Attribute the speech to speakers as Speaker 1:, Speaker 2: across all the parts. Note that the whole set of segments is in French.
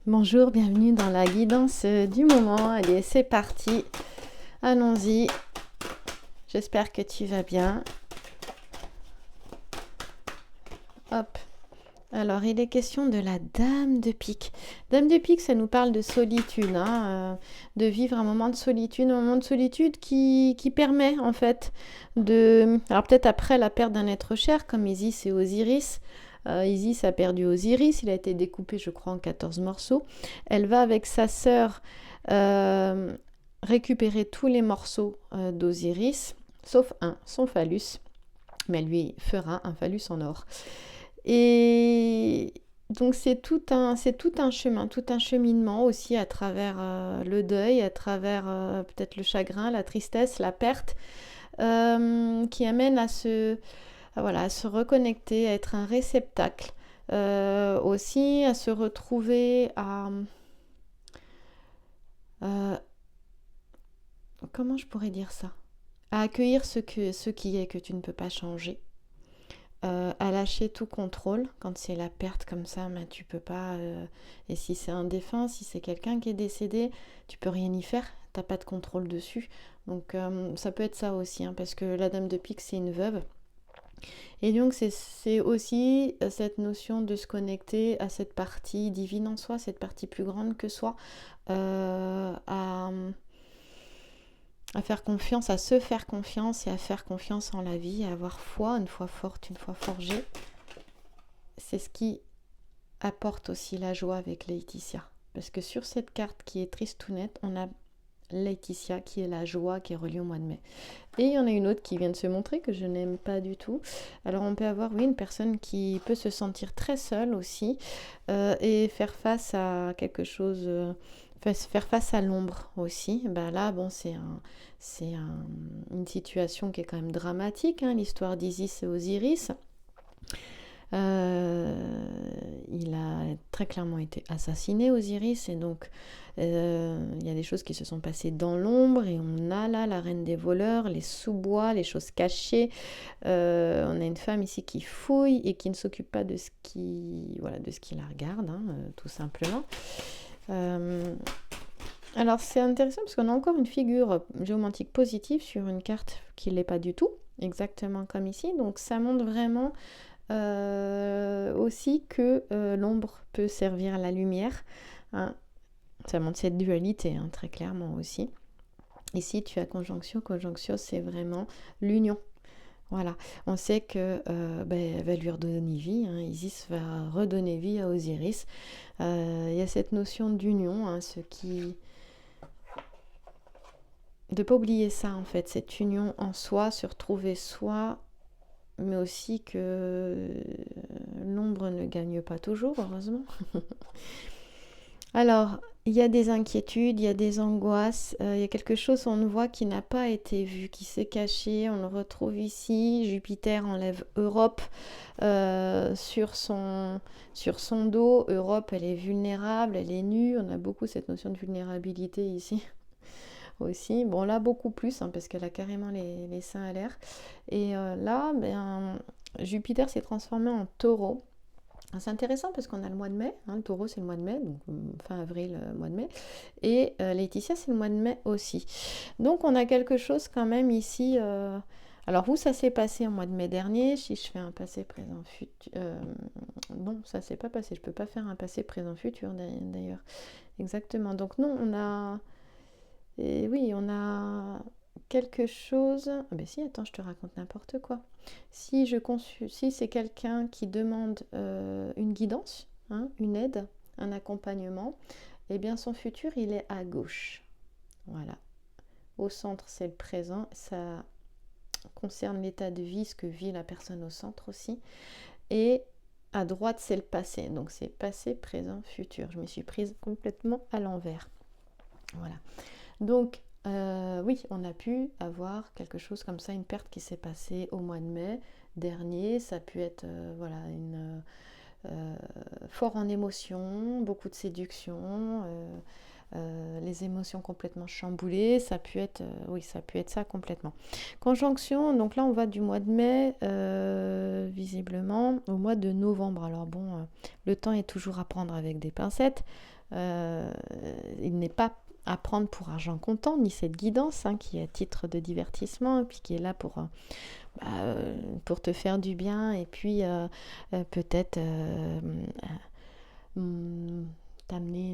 Speaker 1: Bonjour, bienvenue dans la guidance du moment. Allez, c'est parti. Allons-y. J'espère que tu vas bien. Hop. Alors, il est question de la Dame de Pique. Dame de Pique, ça nous parle de solitude, de vivre un moment de solitude qui permet en fait de... Alors peut-être après la perte d'un être cher, comme Isis et Osiris. Isis a perdu Osiris, il a été découpé, je crois, en 14 morceaux. Elle va avec sa sœur euh, récupérer tous les morceaux d'Osiris, sauf un, son phallus. Mais elle lui fera un phallus en or. Et donc c'est tout un chemin, tout un cheminement aussi à travers le deuil, à travers peut-être le chagrin, la tristesse, la perte, qui amène voilà, à se reconnecter, à être un réceptacle, aussi à se retrouver, euh, comment je pourrais dire ça, à accueillir ce qui est que tu ne peux pas changer. À lâcher tout contrôle quand c'est la perte comme ça, mais tu peux pas. Et si c'est un défunt, si c'est quelqu'un qui est décédé, tu peux rien y faire. T'as pas de contrôle dessus. Donc ça peut être ça aussi, hein, parce que la Dame de Pique c'est une veuve. Et donc c'est aussi cette notion de se connecter à cette partie divine en soi, cette partie plus grande que soi, euh, à, à faire confiance, à se faire confiance et à faire confiance en la vie, à avoir foi, une foi forte, une foi forgée. C'est ce qui apporte aussi la joie avec Laetitia. Parce que sur cette carte qui est tristounette, on a Laetitia qui est la joie qui est reliée au mois de mai. Et il y en a une autre qui vient de se montrer que je n'aime pas du tout. Alors on peut avoir, oui, une personne qui peut se sentir très seule aussi et faire face à quelque chose, faire face à l'ombre aussi. Ben là, bon, une situation qui est quand même dramatique, hein, l'histoire d'Isis et Osiris. Il a très clairement été assassiné, Osiris, et donc il y a des choses qui se sont passées dans l'ombre, et on a là la reine des voleurs, les sous-bois, les choses cachées. On a une femme ici qui fouille et qui ne s'occupe pas de voilà, de ce qui la regarde, hein, tout simplement. Euh, alors c'est intéressant parce qu'on a encore une figure géomantique positive sur une carte qui ne l'est pas du tout, exactement comme ici. Donc ça montre vraiment aussi que l'ombre peut servir à la lumière, hein. Ça montre cette dualité, hein, très clairement aussi. Ici, tu as conjonction. Conjonction, c'est vraiment l'union. Voilà, on sait que elle va lui redonner vie, hein. Isis va redonner vie à Osiris. Il y a cette notion d'union, hein, de ne pas oublier ça en fait, cette union en soi, se retrouver soi, mais aussi que l'ombre ne gagne pas toujours, heureusement. Alors, il y a des inquiétudes, il y a des angoisses, il y a quelque chose, on voit, qui n'a pas été vu, qui s'est caché, on le retrouve ici. Jupiter enlève Europe sur son dos. Europe, elle est vulnérable, elle est nue, on a beaucoup cette notion de vulnérabilité ici aussi. Bon, là, beaucoup plus, hein, parce qu'elle a carrément les seins à l'air. Et là, Jupiter s'est transformé en taureau. C'est intéressant parce qu'on a le mois de mai, hein, le taureau c'est le mois de mai, donc fin avril, mois de mai, et Laetitia c'est le mois de mai aussi. Donc on a quelque chose quand même ici. Alors où ça s'est passé en mois de mai dernier, si je fais un passé présent futur, non ça s'est pas passé, je peux pas faire un passé présent futur d'ailleurs. Exactement, donc non on a, et oui on a quelque chose. Ah ben si, attends, je te raconte n'importe quoi. Si c'est quelqu'un qui demande une guidance, hein, une aide, un accompagnement, eh bien son futur, il est à gauche. Voilà. Au centre, c'est le présent. Ça concerne l'état de vie, ce que vit la personne au centre aussi. Et à droite, c'est le passé. Donc c'est passé, présent, futur. Je me suis prise complètement à l'envers. Voilà. Donc, oui, on a pu avoir quelque chose comme ça, une perte qui s'est passée au mois de mai dernier. Ça a pu être voilà, fort en émotion, beaucoup de séduction, les émotions complètement chamboulées, ça peut être, oui, ça peut être ça complètement. Conjonction, donc là on va du mois de mai, visiblement, au mois de novembre. Alors bon, le temps est toujours à prendre avec des pincettes. Il n'est pas à prendre pour argent comptant, ni cette guidance qui est à titre de divertissement, et puis qui est là pour te faire du bien, et puis peut-être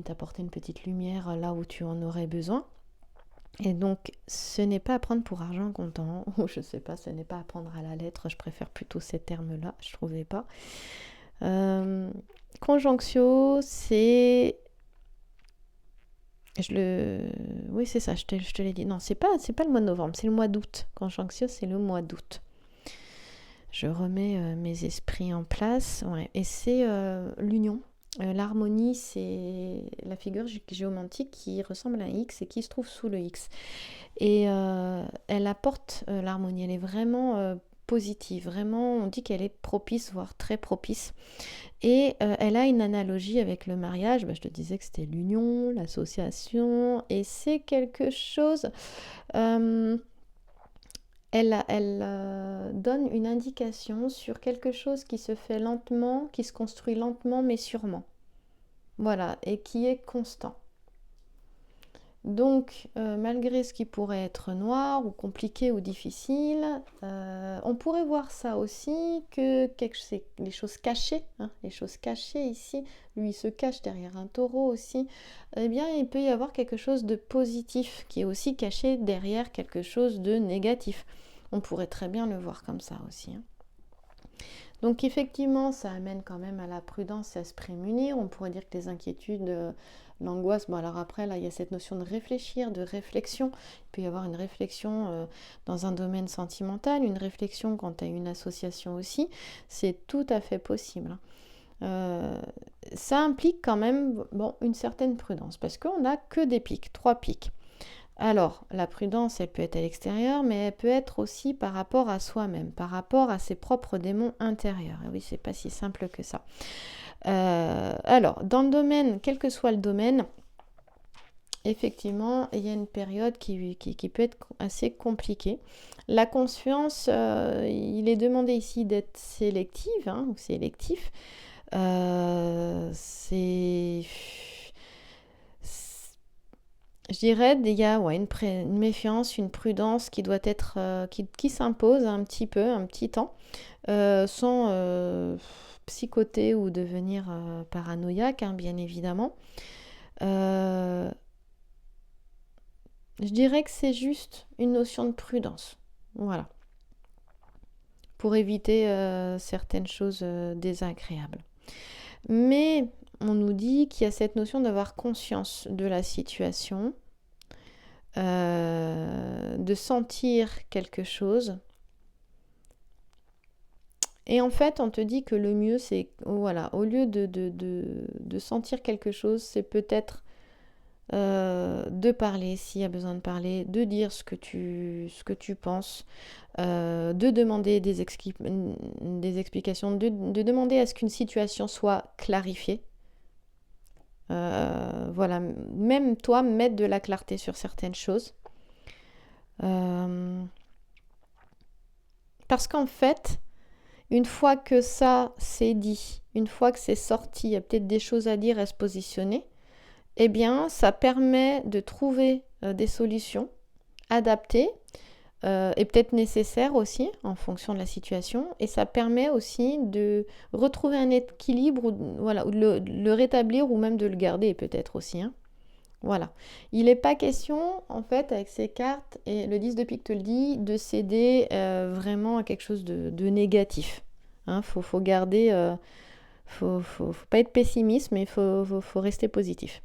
Speaker 1: t'apporter une petite lumière là où tu en aurais besoin. Et donc, ce n'est pas à prendre pour argent comptant, ou je sais pas, ce n'est pas à prendre à la lettre, je préfère plutôt ces termes-là, je trouvais pas. Conjonctio, c'est... Oui, c'est ça, je te l'ai dit. Non, c'est pas le mois de novembre, c'est le mois d'août. Conjonctio, c'est le mois d'août. Je remets mes esprits en place, ouais. Et c'est l'union. L'harmonie, c'est la figure géomantique qui ressemble à un X et qui se trouve sous le X. Et elle apporte l'harmonie, elle est vraiment positive, vraiment, on dit qu'elle est propice, voire très propice. Et elle a une analogie avec le mariage, je te disais que c'était l'union, l'association, et c'est quelque chose... Elle donne une indication sur quelque chose qui se fait lentement, qui se construit lentement mais sûrement. Voilà, et qui est constant. Donc, malgré ce qui pourrait être noir ou compliqué ou difficile, on pourrait voir ça aussi que c'est les choses cachées, les choses cachées ici, lui il se cache derrière un taureau aussi, eh bien il peut y avoir quelque chose de positif qui est aussi caché derrière quelque chose de négatif. On pourrait très bien le voir comme ça aussi. Donc effectivement, ça amène quand même à la prudence et à se prémunir. On pourrait dire que les inquiétudes, l'angoisse, bon alors après là il y a cette notion de réfléchir, de réflexion. Il peut y avoir une réflexion dans un domaine sentimental, une réflexion quant à une association aussi. C'est tout à fait possible. Ça implique quand même une certaine prudence parce qu'on n'a que des pics, 3 pics. Alors, la prudence, elle peut être à l'extérieur, mais elle peut être aussi par rapport à soi-même, par rapport à ses propres démons intérieurs. Et oui, c'est pas si simple que ça. Alors, dans le domaine, quel que soit le domaine, effectivement, il y a une période qui peut être assez compliquée. La conscience, il est demandé ici d'être sélective, ou sélectif. Je dirais il y a une méfiance, une prudence qui doit être, qui s'impose un petit temps, sans psychoter ou devenir paranoïaque, bien évidemment. Je dirais que c'est juste une notion de prudence, voilà, pour éviter certaines choses désagréables. Mais on nous dit qu'il y a cette notion d'avoir conscience de la situation, de sentir quelque chose. Et en fait, on te dit que le mieux, c'est, voilà, au lieu de sentir quelque chose, c'est peut-être de parler s'il y a besoin de parler, de dire ce que tu penses, de demander des explications, de demander à ce qu'une situation soit clarifiée. Voilà, même toi, mettre de la clarté sur certaines choses. Parce qu'en fait, une fois que ça c'est dit, une fois que c'est sorti, il y a peut-être des choses à dire, à se positionner, eh bien, ça permet de trouver des solutions adaptées et peut-être nécessaires aussi en fonction de la situation. Et ça permet aussi de retrouver un équilibre, ou de le rétablir ou même de le garder peut-être aussi. Voilà. Il n'est pas question, en fait, avec ces cartes, et le 10 de pique te le dit, de céder vraiment à quelque chose de négatif. Faut garder... faut pas être pessimiste, mais il faut rester positif.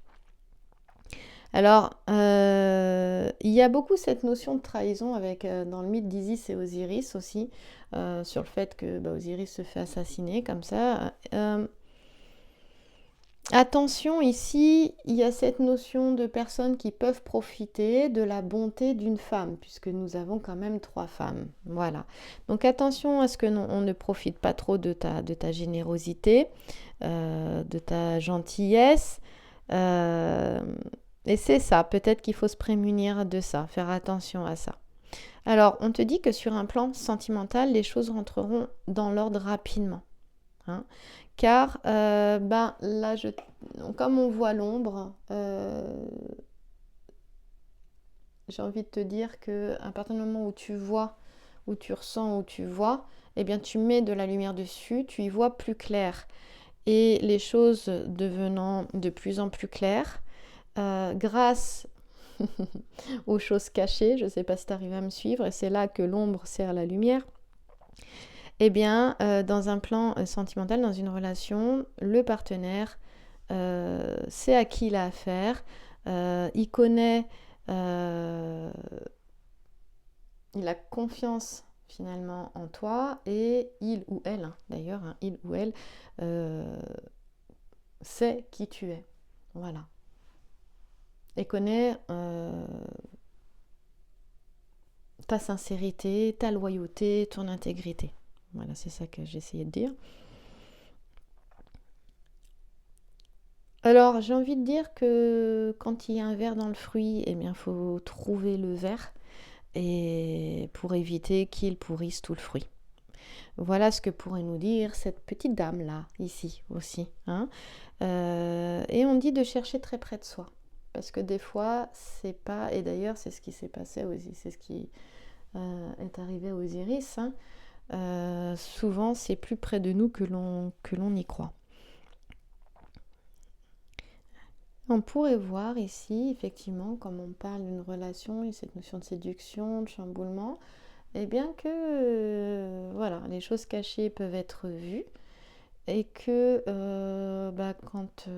Speaker 1: Alors, il y a beaucoup cette notion de trahison avec, dans le mythe d'Isis et Osiris aussi, sur le fait que Osiris se fait assassiner comme ça. Attention, ici, il y a cette notion de personnes qui peuvent profiter de la bonté d'une femme, puisque nous avons quand même 3 femmes. Voilà. Donc attention à ce que on ne profite pas trop de ta générosité, de ta gentillesse. Et c'est ça, peut-être qu'il faut se prémunir de ça, faire attention à ça. Alors, on te dit que sur un plan sentimental, les choses rentreront dans l'ordre rapidement. Hein. Car, là, comme on voit l'ombre, j'ai envie de te dire qu'à partir du moment où tu vois, où tu ressens, où tu vois, eh bien, tu mets de la lumière dessus, tu y vois plus clair. Et les choses devenant de plus en plus claires, grâce aux choses cachées, je ne sais pas si tu arrives à me suivre, et c'est là que l'ombre sert la lumière, eh bien, dans un plan sentimental, dans une relation, le partenaire sait à qui il a affaire, il connaît, il a confiance finalement en toi, et il ou elle, hein, d'ailleurs, hein, il ou elle, sait qui tu es. Voilà. Et connaît ta sincérité, ta loyauté, ton intégrité. Voilà, c'est ça que j'essayais de dire. Alors, j'ai envie de dire que quand il y a un ver dans le fruit, eh bien, il faut trouver le ver et pour éviter qu'il pourrisse tout le fruit. Voilà ce que pourrait nous dire cette petite dame-là, ici aussi. Hein. Et on dit de chercher très près de soi. Parce que des fois, c'est pas... Et d'ailleurs, c'est ce qui s'est passé aussi, c'est ce qui est arrivé aux Osiris. Hein. Souvent, c'est plus près de nous que l'on y croit. On pourrait voir ici, effectivement, comme on parle d'une relation, et cette notion de séduction, de chamboulement, eh bien que voilà, les choses cachées peuvent être vues et que quand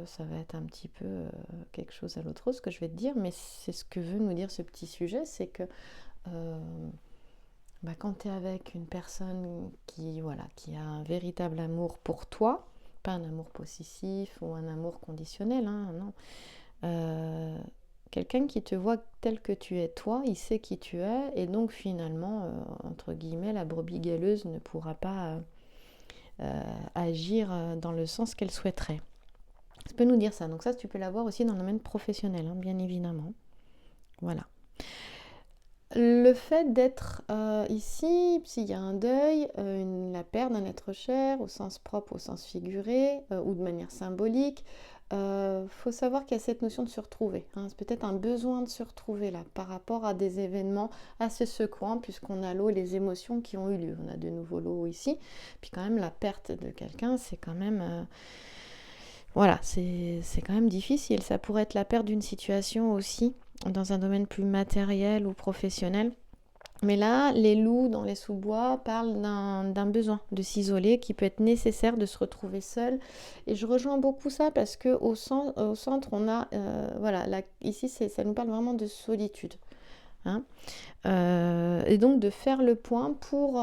Speaker 1: ça va être un petit peu quelque chose à l'autre, ce que je vais te dire, mais c'est ce que veut nous dire ce petit sujet, c'est que quand tu es avec une personne qui a un véritable amour pour toi, pas un amour possessif ou un amour conditionnel, hein, non. Quelqu'un qui te voit tel que tu es toi, il sait qui tu es, et donc finalement, entre guillemets, la brebis galeuse ne pourra pas agir dans le sens qu'elle souhaiterait. Ça peut nous dire ça. Donc ça, tu peux l'avoir aussi dans le domaine professionnel, hein, bien évidemment. Voilà. Le fait d'être ici, s'il y a un deuil, la perte d'un être cher, au sens propre, au sens figuré, ou de manière symbolique, faut savoir qu'il y a cette notion de se retrouver. Hein. C'est peut-être un besoin de se retrouver là, par rapport à des événements assez secouants, puisqu'on a l'eau et les émotions qui ont eu lieu. On a de nouveau l'eau ici, puis quand même la perte de quelqu'un, c'est quand même... Voilà, c'est quand même difficile. Ça pourrait être la perte d'une situation aussi, dans un domaine plus matériel ou professionnel. Mais là, les loups dans les sous-bois parlent d'un besoin de s'isoler qui peut être nécessaire, de se retrouver seul. Et je rejoins beaucoup ça parce qu'au centre, on a... ici, ça nous parle vraiment de solitude. Hein. Et donc de faire le point pour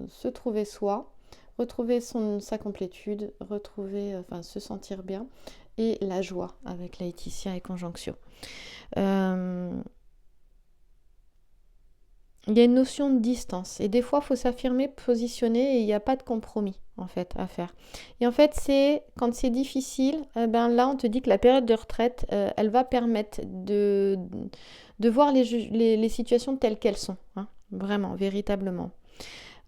Speaker 1: se trouver soi, retrouver sa complétude, se sentir bien, et la joie avec Laetitia et conjonction. Il y a une notion de distance, et des fois il faut s'affirmer, positionner, et il n'y a pas de compromis en fait à faire. Et en fait, quand c'est difficile, là on te dit que la période de retraite, elle va permettre de voir les situations telles qu'elles sont, hein, vraiment, véritablement.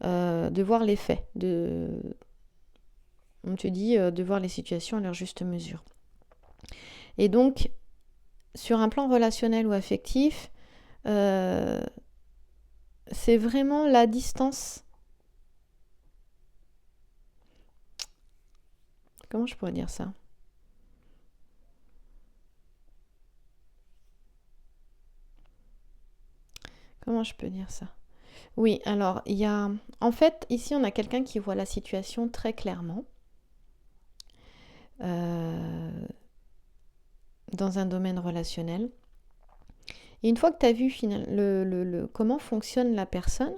Speaker 1: De voir les faits, on te dit de voir les situations à leur juste mesure. Et donc, sur un plan relationnel ou affectif, c'est vraiment la distance. Comment je pourrais dire ça ? Comment je peux dire ça ? Oui, alors, il y a... En fait, ici, on a quelqu'un qui voit la situation très clairement. Dans un domaine relationnel. Et une fois que tu as vu comment fonctionne la personne,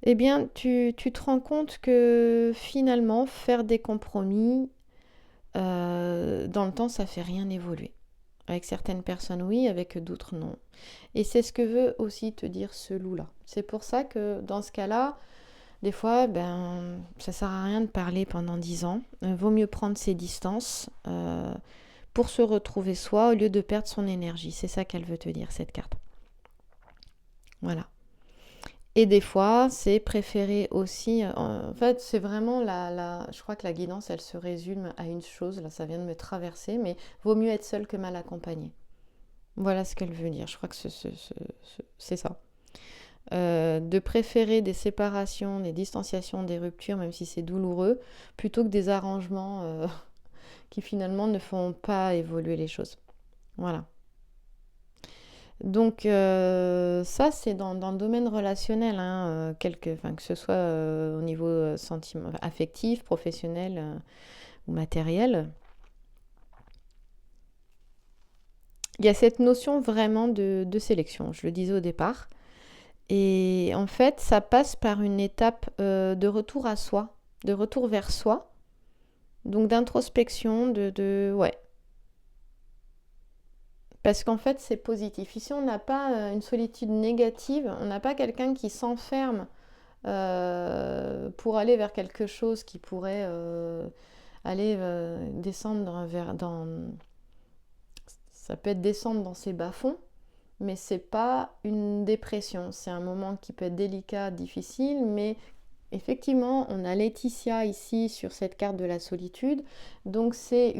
Speaker 1: eh bien, tu te rends compte que finalement, faire des compromis, dans le temps, ça ne fait rien évoluer. Avec certaines personnes, oui, avec d'autres, non. Et c'est ce que veut aussi te dire ce loup-là. C'est pour ça que dans ce cas-là, Des fois, ça sert à rien de parler pendant 10 ans. Vaut mieux prendre ses distances pour se retrouver soi au lieu de perdre son énergie. C'est ça qu'elle veut te dire, cette carte. Voilà. Et des fois, c'est préférer aussi... en fait, c'est vraiment je crois que la guidance, elle se résume à une chose. Là, ça vient de me traverser, mais vaut mieux être seul que mal accompagné. Voilà ce qu'elle veut dire. Je crois que c'est ça. De préférer des séparations, des distanciations, des ruptures, même si c'est douloureux, plutôt que des arrangements qui finalement ne font pas évoluer les choses. Voilà. Donc ça, c'est dans le domaine relationnel, hein, que ce soit au niveau affectif, professionnel ou matériel. Il y a cette notion vraiment de sélection, je le disais au départ. Et en fait, ça passe par une étape de retour à soi, de retour vers soi, donc d'introspection, ouais. Parce qu'en fait, c'est positif. Ici, on n'a pas une solitude négative, on n'a pas quelqu'un qui s'enferme pour aller vers quelque chose qui pourrait aller descendre ça peut être descendre dans ses bas-fonds, mais c'est pas une dépression. C'est un moment qui peut être délicat, difficile, mais effectivement, on a Laetitia ici sur cette carte de la solitude. Donc c'est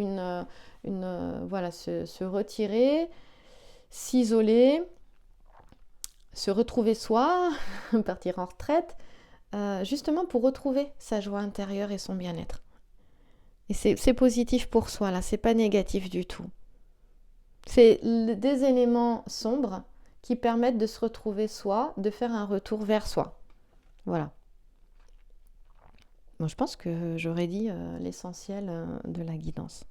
Speaker 1: voilà, se retirer, s'isoler, se retrouver soi, partir en retraite, justement pour retrouver sa joie intérieure et son bien-être. Et c'est positif pour soi, là, c'est pas négatif du tout. C'est des éléments sombres qui permettent de se retrouver soi, de faire un retour vers soi. Voilà. Bon, je pense que j'aurais dit l'essentiel de la guidance.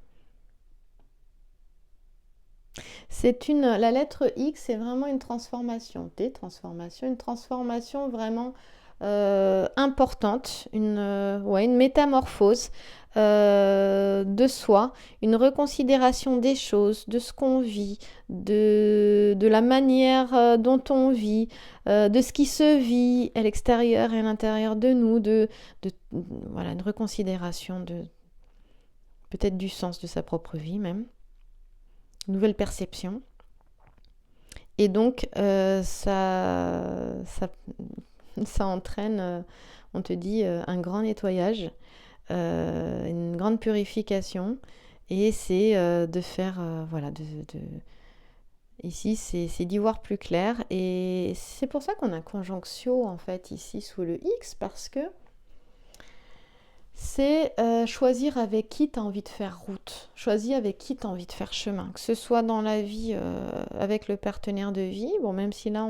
Speaker 1: La lettre X, c'est vraiment une transformation. Une transformation vraiment importante, une métamorphose de soi, une reconsidération des choses, de ce qu'on vit, de la manière dont on vit, de ce qui se vit à l'extérieur et à l'intérieur de nous, voilà, une reconsidération peut-être du sens de sa propre vie même, une nouvelle perception. Et donc ça entraîne, on te dit, un grand nettoyage, une grande purification, et c'est de faire, voilà, ici c'est d'y voir plus clair, et c'est pour ça qu'on a conjonctio en fait ici sous le X, parce que c'est choisir avec qui tu as envie de faire route, choisir avec qui tu as envie de faire chemin, que ce soit dans la vie avec le partenaire de vie, bon, même si là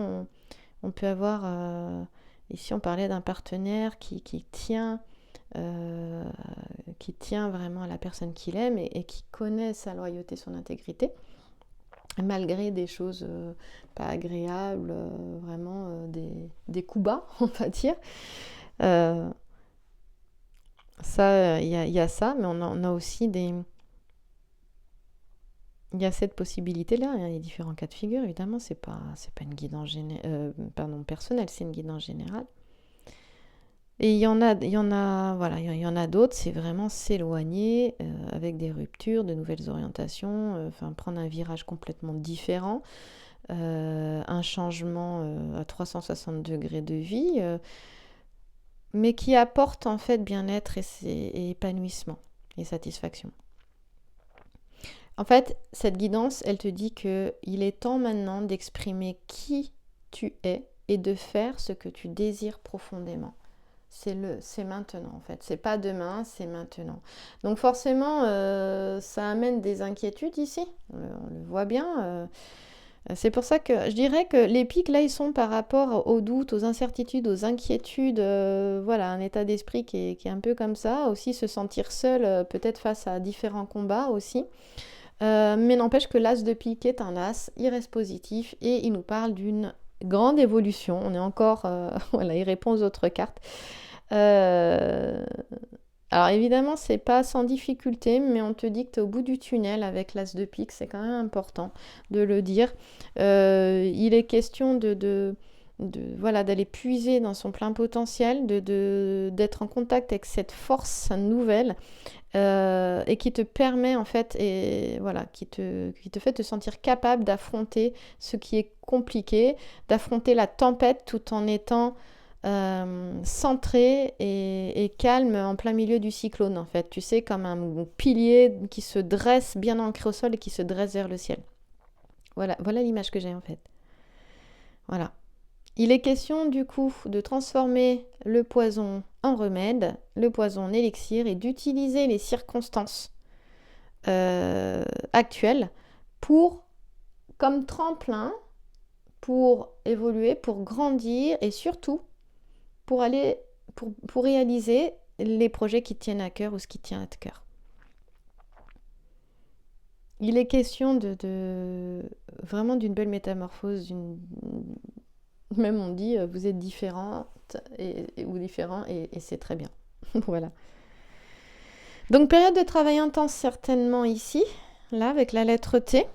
Speaker 1: on peut avoir, ici on parlait d'un partenaire qui tient vraiment à la personne qu'il aime et qui connaît sa loyauté, son intégrité, malgré des choses pas agréables, vraiment des coups bas, on va dire. Ça, il y a ça, mais on a aussi il y a cette possibilité-là, il y a les différents cas de figure, évidemment, c'est pas une guidance personnelle, c'est une guidance générale. Et il y en a, voilà, il y en a d'autres, c'est vraiment s'éloigner avec des ruptures, de nouvelles orientations, prendre un virage complètement différent, un changement à 360 degrés de vie, mais qui apporte en fait bien-être et épanouissement et satisfaction. En fait, cette guidance, elle te dit qu'il est temps maintenant d'exprimer qui tu es et de faire ce que tu désires profondément. C'est maintenant en fait, c'est pas demain, c'est maintenant. Donc forcément, ça amène des inquiétudes ici, on le voit bien. C'est pour ça que je dirais que les pics là, ils sont par rapport aux doutes, aux incertitudes, aux inquiétudes, voilà, un état d'esprit qui est un peu comme ça, aussi se sentir seul, peut-être face à différents combats aussi. Mais n'empêche que l'as de pique est un as, il reste positif et il nous parle d'une grande évolution. On est encore, voilà, il répond aux autres cartes. Alors évidemment, c'est pas sans difficulté, mais on te dit que tu es au bout du tunnel avec l'as de pique, c'est quand même important de le dire. Il est question voilà, d'aller puiser dans son plein potentiel, d'être en contact avec cette force nouvelle et qui te permet en fait, et voilà, qui te fait te sentir capable d'affronter ce qui est compliqué, d'affronter la tempête tout en étant centré et calme en plein milieu du cyclone en fait. Tu sais, comme un pilier qui se dresse bien ancré au sol et qui se dresse vers le ciel. Voilà l'image que j'ai en fait. Voilà. Il est question du coup de transformer le poison en remède, le poison en élixir et d'utiliser les circonstances actuelles comme tremplin pour évoluer, pour grandir et surtout pour réaliser les projets qui tiennent à cœur ou ce qui tient à cœur. Il est question vraiment d'une belle métamorphose, même on dit vous êtes différentes ou différents et c'est très bien. Voilà. Donc période de travail intense certainement ici, là avec la lettre T.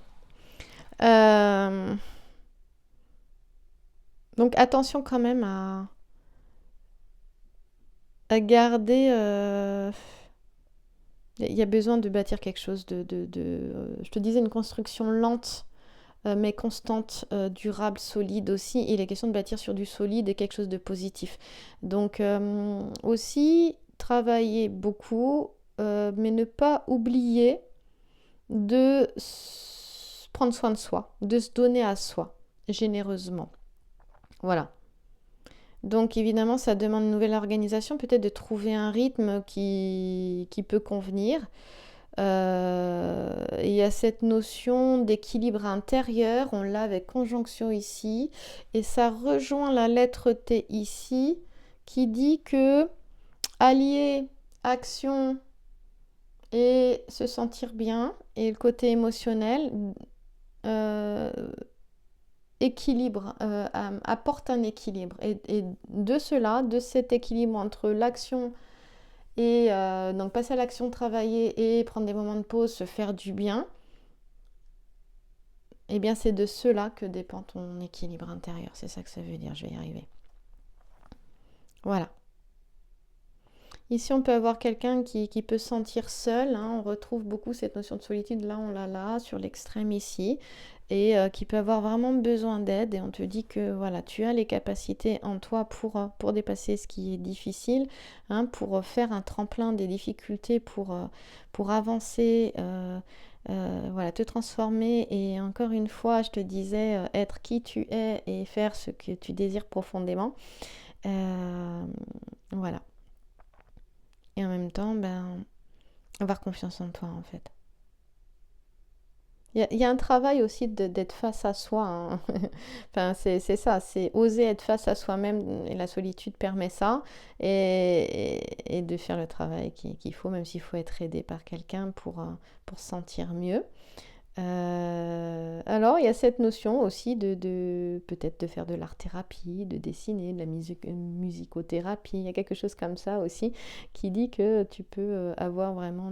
Speaker 1: Donc attention quand même à garder... Il y a besoin de bâtir quelque chose je te disais une construction lente mais constante, durable, solide aussi. Il est question de bâtir sur du solide et quelque chose de positif. Donc aussi travailler beaucoup, mais ne pas oublier de prendre soin de soi, de se donner à soi, généreusement. Voilà. Donc évidemment, ça demande une nouvelle organisation, peut-être de trouver un rythme qui peut convenir. Il y a cette notion d'équilibre intérieur, on l'a avec conjonction ici, et ça rejoint la lettre T ici, qui dit que allier action et se sentir bien, et le côté émotionnel, apporte un équilibre. Et de cela, de cet équilibre entre l'action et donc passer à l'action, travailler et prendre des moments de pause, se faire du bien, eh bien c'est de cela que dépend ton équilibre intérieur. C'est ça que ça veut dire, je vais y arriver. Voilà. Ici, on peut avoir quelqu'un qui peut se sentir seul. On retrouve beaucoup cette notion de solitude. Là, on l'a là, sur l'extrême ici. Et qui peut avoir vraiment besoin d'aide. Et on te dit que voilà, tu as les capacités en toi pour dépasser ce qui est difficile, pour faire un tremplin des difficultés, pour avancer, voilà, te transformer. Et encore une fois, je te disais, être qui tu es et faire ce que tu désires profondément. Voilà. Et en même temps, avoir confiance en toi, en fait. Il y a un travail aussi d'être face à soi. Enfin, c'est ça, c'est oser être face à soi-même. Et la solitude permet ça. Et de faire le travail qu'il faut, même s'il faut être aidé par quelqu'un pour se sentir mieux. Alors, il y a cette notion aussi de peut-être de faire de l'art-thérapie, de dessiner, de la musicothérapie. Il y a quelque chose comme ça aussi qui dit que tu peux avoir vraiment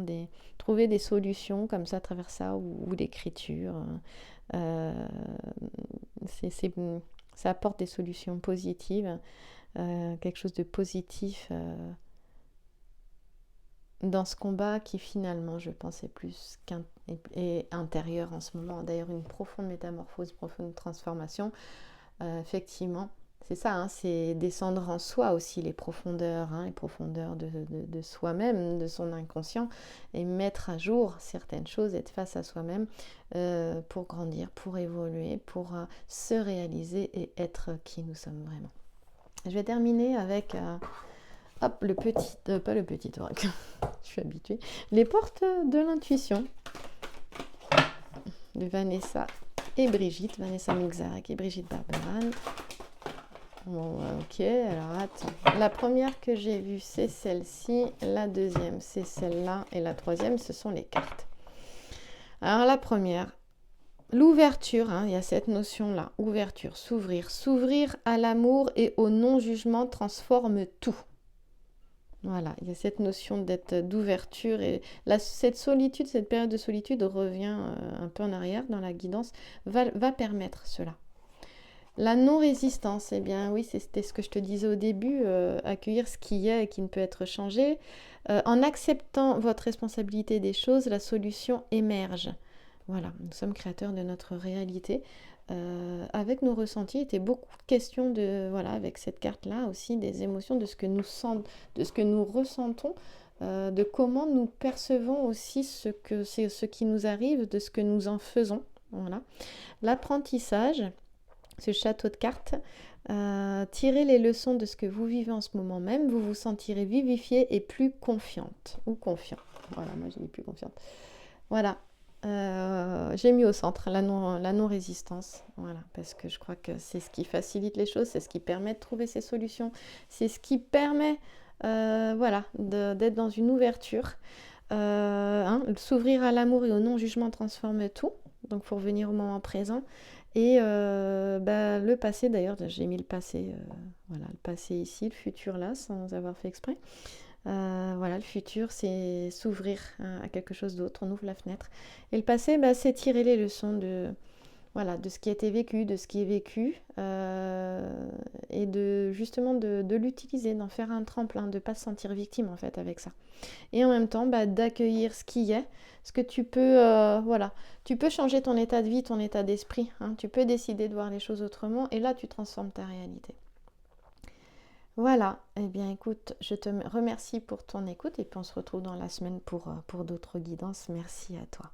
Speaker 1: trouver des solutions comme ça à travers ça ou l'écriture. Ça apporte des solutions positives, quelque chose de positif dans ce combat qui finalement, je pense, est plus intérieur en ce moment. D'ailleurs, une profonde métamorphose, une profonde transformation. Effectivement, c'est ça, c'est descendre en soi aussi, les profondeurs de soi-même, de son inconscient, et mettre à jour certaines choses, être face à soi-même pour grandir, pour évoluer, pour se réaliser et être qui nous sommes vraiment. Je vais terminer avec... le petit, pas le petit oracle, je suis habituée. Les portes de l'intuition de Vanessa et Brigitte, Vanessa Mixarek et Brigitte Barberan. Bon, ok, alors attends. La première que j'ai vue, c'est celle-ci. La deuxième, c'est celle-là. Et la troisième, ce sont les cartes. Alors la première, l'ouverture, il y a cette notion-là, ouverture, s'ouvrir à l'amour et au non-jugement transforme tout. Voilà, il y a cette notion d'ouverture et cette solitude, cette période de solitude revient un peu en arrière dans la guidance, va permettre cela. La non-résistance, eh bien oui, c'était ce que je te disais au début, accueillir ce qui est et qui ne peut être changé. En acceptant votre responsabilité des choses, la solution émerge. Voilà, nous sommes créateurs de notre réalité. Avec nos ressentis, il était beaucoup de questions de, voilà, avec cette carte-là aussi, des émotions, de ce que nous ressentons, de comment nous percevons aussi ce qui nous arrive, de ce que nous en faisons. Voilà. L'apprentissage, ce château de cartes, tirez les leçons de ce que vous vivez en ce moment même, vous vous sentirez vivifiée et plus confiante ou confiant. Voilà, moi j'ai dit plus confiante. Voilà. J'ai mis au centre la non-résistance, voilà, parce que je crois que c'est ce qui facilite les choses, c'est ce qui permet de trouver ces solutions, c'est ce qui permet voilà, d'être dans une ouverture. S'ouvrir à l'amour et au non-jugement transforme tout, donc il faut revenir au moment présent. Et le passé, d'ailleurs, j'ai mis le passé, voilà, le passé ici, le futur là, sans avoir fait exprès. Voilà, le futur, c'est s'ouvrir à quelque chose d'autre, on ouvre la fenêtre. Et le passé, c'est tirer les leçons voilà, de ce qui a été vécu, de ce qui est vécu, et justement de l'utiliser, d'en faire un tremplin, de ne pas se sentir victime en fait avec ça. Et en même temps, d'accueillir ce qui est, ce que tu peux, voilà, tu peux changer ton état de vie, ton état d'esprit, hein. Tu peux décider de voir les choses autrement, et là, tu transformes ta réalité. Voilà, eh bien écoute, je te remercie pour ton écoute, et puis on se retrouve dans la semaine pour d'autres guidances. Merci à toi.